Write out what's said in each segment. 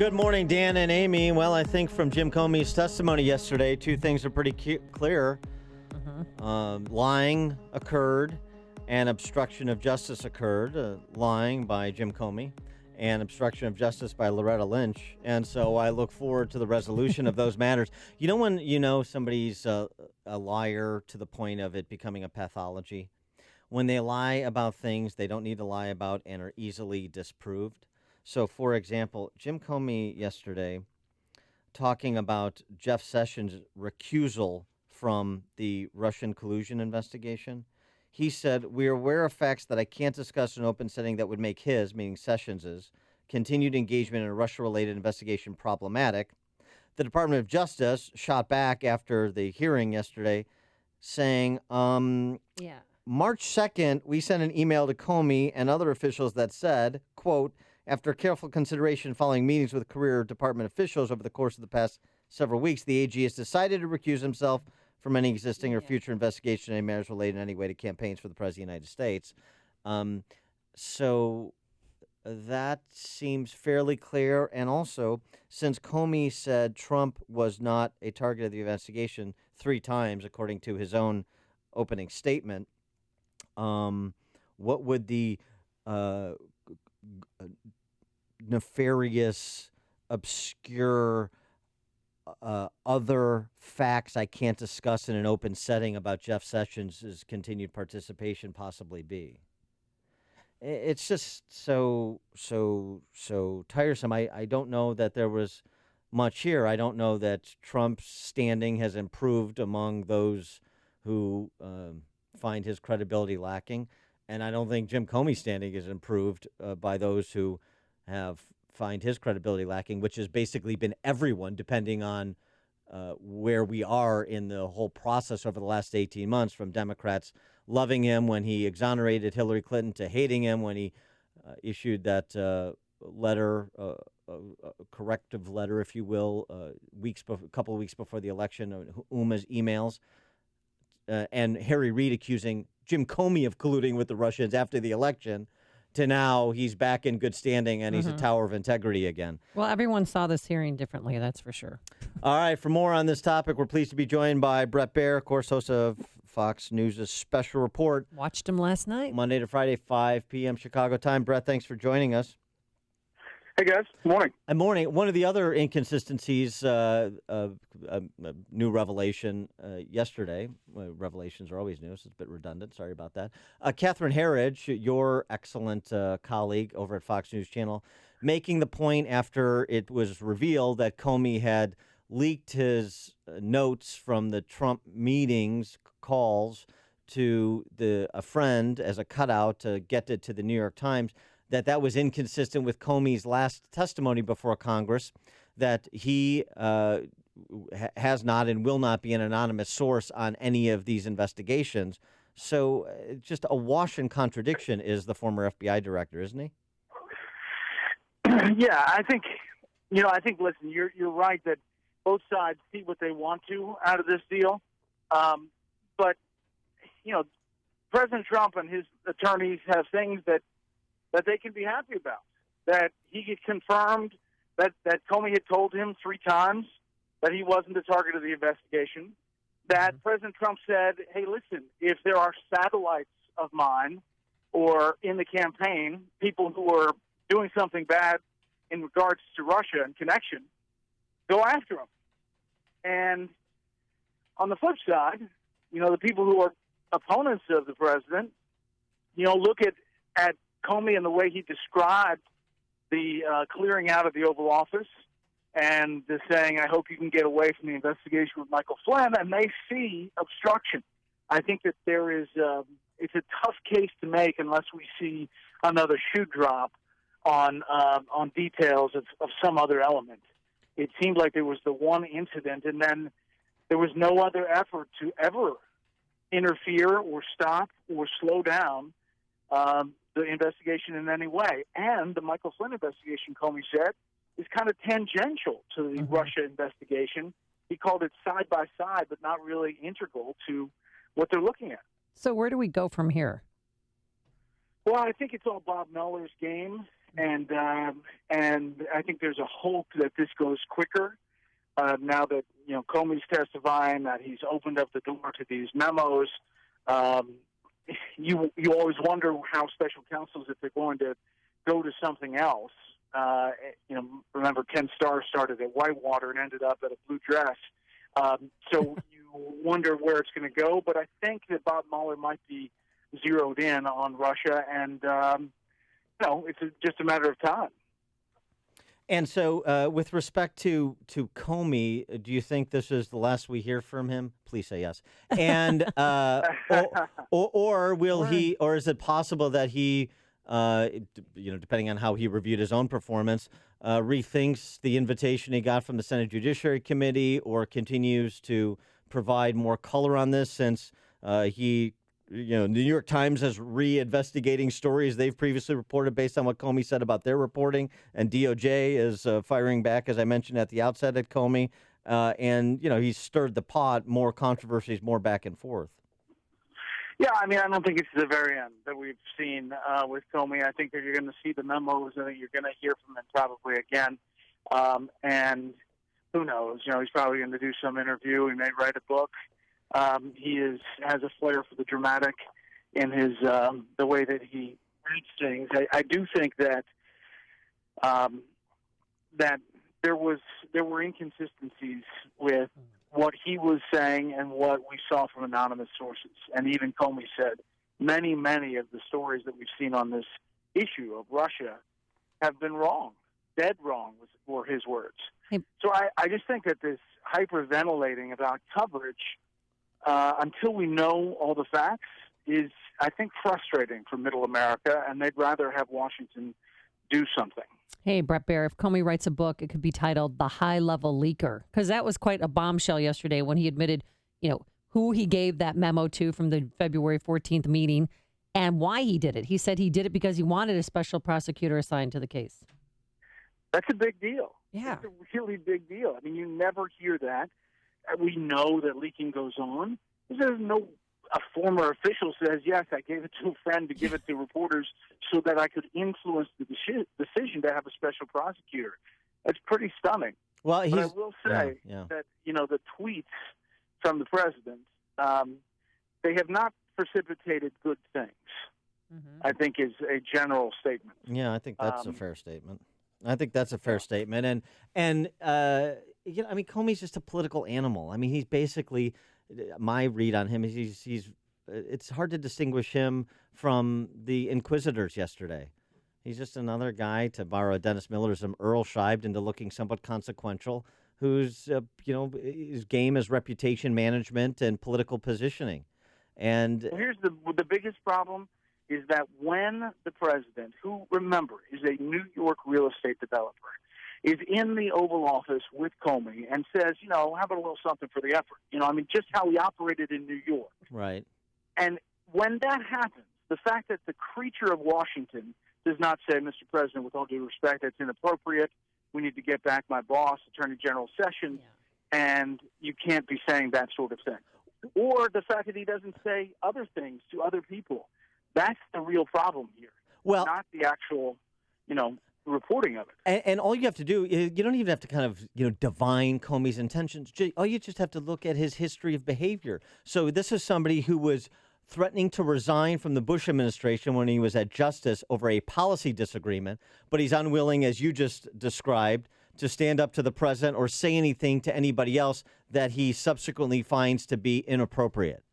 Good morning, Dan and Amy. Well, I think from Jim Comey's testimony yesterday, two things are pretty clear. Lying occurred and obstruction of justice occurred. Lying by Jim Comey and obstruction of justice by Loretta Lynch. And so I look forward to the resolution of those matters. You know when you know somebody's a liar to the point of it becoming a pathology? When they lie about things they don't need to lie about and are easily disproved. So, for example, Jim Comey yesterday talking about Jeff Sessions' recusal from the Russian collusion investigation. He said, "We are aware of facts that I can't discuss in an open setting that would make his," meaning Sessions', "continued engagement in a Russia-related investigation problematic." The Department of Justice shot back after the hearing yesterday saying, March 2nd, we sent an email to Comey and other officials that said, quote, "After careful consideration following meetings with career department officials over the course of the past several weeks, the AG has decided to recuse himself from any existing or future investigation of any matters related in any way to campaigns for the President of the United States." So that seems fairly clear. And also, since Comey said Trump was not a target of the investigation 3 times, according to his own opening statement, what would the nefarious, obscure, other facts I can't discuss in an open setting about Jeff Sessions' continued participation possibly be? It's just so tiresome. I don't know that there was much here. I don't know that Trump's standing has improved among those who find his credibility lacking. And I don't think Jim Comey's standing is improved by those who find his credibility lacking, which has basically been everyone, depending on where we are in the whole process over the last 18 months, from Democrats loving him when he exonerated Hillary Clinton to hating him when he issued that letter, corrective letter, if you will, a couple of weeks before the election, Uma's emails, and Harry Reid accusing Jim Comey of colluding with the Russians after the election, to now he's back in good standing and he's a tower of integrity again. Well, everyone saw this hearing differently, that's for sure. All right, for more on this topic, we're pleased to be joined by Bret Baier, of course, host of Fox News' Special Report. Watched him last night. Monday to Friday, 5 p.m. Chicago time. Bret, thanks for joining us. Hey, guys. Good morning. Good morning. One of the other inconsistencies, new revelation yesterday. Revelations are always new, so it's a bit redundant. Sorry about that. Catherine Herridge, your excellent colleague over at Fox News Channel, making the point after it was revealed that Comey had leaked his notes from the Trump meetings, calls to a friend as a cutout to get it to the New York Times, that was inconsistent with Comey's last testimony before Congress, that he has not and will not be an anonymous source on any of these investigations. So just a wash and contradiction is the former FBI director, isn't he? Yeah, I think, listen, you're right that both sides see what they want to out of this deal. But, President Trump and his attorneys have things that they can be happy about, that he had confirmed that Comey had told him 3 times that he wasn't the target of the investigation, that President Trump said, hey, listen, if there are satellites of mine or in the campaign, people who are doing something bad in regards to Russia and connection, go after them. And on the flip side, the people who are opponents of the president, look at Comey and the way he described the clearing out of the Oval Office and the saying, I hope you can get away from the investigation with Michael Flynn, and they see obstruction. I think that there is it's a tough case to make unless we see another shoe drop on details of some other element. It seemed like there was the one incident, and then there was no other effort to ever interfere or stop or slow down the investigation in any way. And the Michael Flynn investigation, Comey said, is kind of tangential to the Russia investigation. He called it side by side, but not really integral to what they're looking at. So where do we go from here? Well, I think it's all Bob Mueller's game. and I think there's a hope that this goes quicker now that Comey's testifying, that he's opened up the door to these memos. You always wonder how special counsels, if they're going to go to something else. Remember Ken Starr started at Whitewater and ended up at a blue dress. So you wonder where it's going to go. But I think that Bob Mueller might be zeroed in on Russia, and it's just a matter of time. And so, with respect to Comey, do you think this is the last we hear from him? Please say yes. And or will he? Or is it possible that he, depending on how he reviewed his own performance, rethinks the invitation he got from the Senate Judiciary Committee, or continues to provide more color on this since he? The New York Times is re-investigating stories they've previously reported based on what Comey said about their reporting, and DOJ is firing back, as I mentioned at the outset, at Comey. He's stirred the pot, more controversies, more back and forth. Yeah, I don't think it's the very end that we've seen with Comey. I think that you're going to see the memos. I think you're going to hear from him probably again. And who knows? He's probably going to do some interview. He may write a book. He has a flair for the dramatic in his the way that he reads things. I do think that that there were inconsistencies with what he was saying and what we saw from anonymous sources. And even Comey said many of the stories that we've seen on this issue of Russia have been wrong, dead wrong were his words. Hey. So I just think that this hyperventilating about coverage until we know all the facts is, I think, frustrating for middle America, and they'd rather have Washington do something. Hey, Bret Baier, if Comey writes a book, it could be titled The High-Level Leaker, because that was quite a bombshell yesterday when he admitted, who he gave that memo to from the February 14th meeting and why he did it. He said he did it because he wanted a special prosecutor assigned to the case. That's a big deal. Yeah. It's a really big deal. You never hear that. We know that leaking goes on. There's a former official says, yes, I gave it to a friend to give it to reporters so that I could influence the decision to have a special prosecutor. That's pretty stunning. Well, but I will say that, the tweets from the president, they have not precipitated good things, I think is a general statement. Yeah, I think that's a fair statement. And Comey's just a political animal. He's basically, my read on him is he's it's hard to distinguish him from the inquisitors yesterday. He's just another guy, to borrow a Dennis Millerism, Earl Scheibed into looking somewhat consequential, whose his game is reputation management and political positioning. And here's the biggest problem is that when the president, who, remember, is a New York real estate developer, is in the Oval Office with Comey and says, how about a little something for the effort? Just how he operated in New York. Right. And when that happens, the fact that the creature of Washington does not say, Mr. President, with all due respect, that's inappropriate. We need to get back my boss, Attorney General Sessions, and you can't be saying that sort of thing. Or the fact that he doesn't say other things to other people. That's the real problem here. Well, not the actual, reporting of it. And all you have to do, you don't even have to kind of, divine Comey's intentions. All you just have to look at his history of behavior. So this is somebody who was threatening to resign from the Bush administration when he was at Justice over a policy disagreement, but he's unwilling, as you just described, to stand up to the president or say anything to anybody else that he subsequently finds to be inappropriate.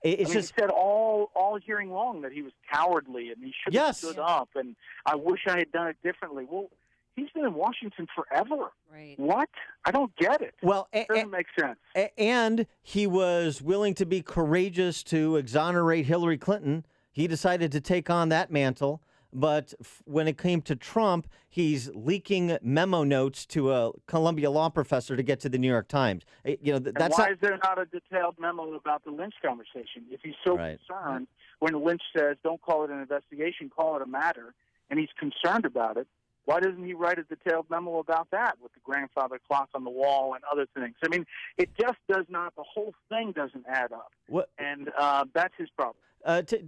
He said all hearing long that he was cowardly and he should have stood up, and I wish I had done it differently. Well, he's been in Washington forever. Right. What? I don't get it. Well, it doesn't make sense. And he was willing to be courageous to exonerate Hillary Clinton. He decided to take on that mantle. But when it came to Trump, he's leaking memo notes to a Columbia law professor to get to the New York Times. Is there not a detailed memo about the Lynch conversation? If he's so concerned, when Lynch says, don't call it an investigation, call it a matter, and he's concerned about it, Why doesn't he write a detailed memo about that with the grandfather clock on the wall and other things? I mean, it just does not, the whole thing doesn't add up. And that's his problem.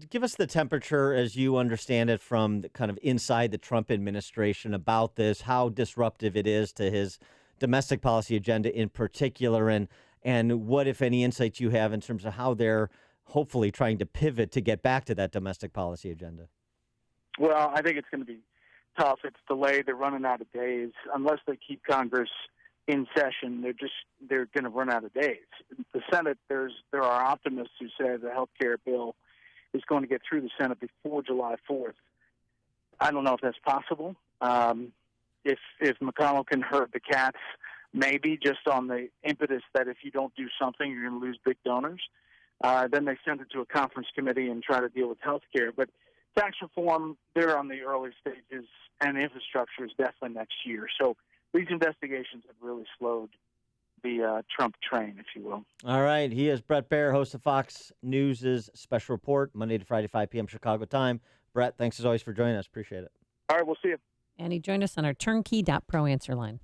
Give us the temperature as you understand it from the kind of inside the Trump administration about this, how disruptive it is to his domestic policy agenda in particular, and what, if any, insights you have in terms of how they're hopefully trying to pivot to get back to that domestic policy agenda. Well, I think it's going to be tough. It's delayed. They're running out of days. Unless they keep Congress in session, they're going to run out of days. The Senate, there are optimists who say the health care bill is going to get through the Senate before July 4th. I don't know if that's possible. If McConnell can herd the cats, maybe just on the impetus that if you don't do something, you're going to lose big donors. Then they send it to a conference committee and try to deal with health care. But tax reform, they're on the early stages, and infrastructure is definitely next year. So these investigations have really slowed the Trump train, if you will. All right. He is Bret Baier, host of Fox News' Special Report, Monday to Friday, 5 p.m. Chicago time. Bret, thanks as always for joining us. Appreciate it. All right, we'll see you. And he joined us on our turnkey.pro answer line.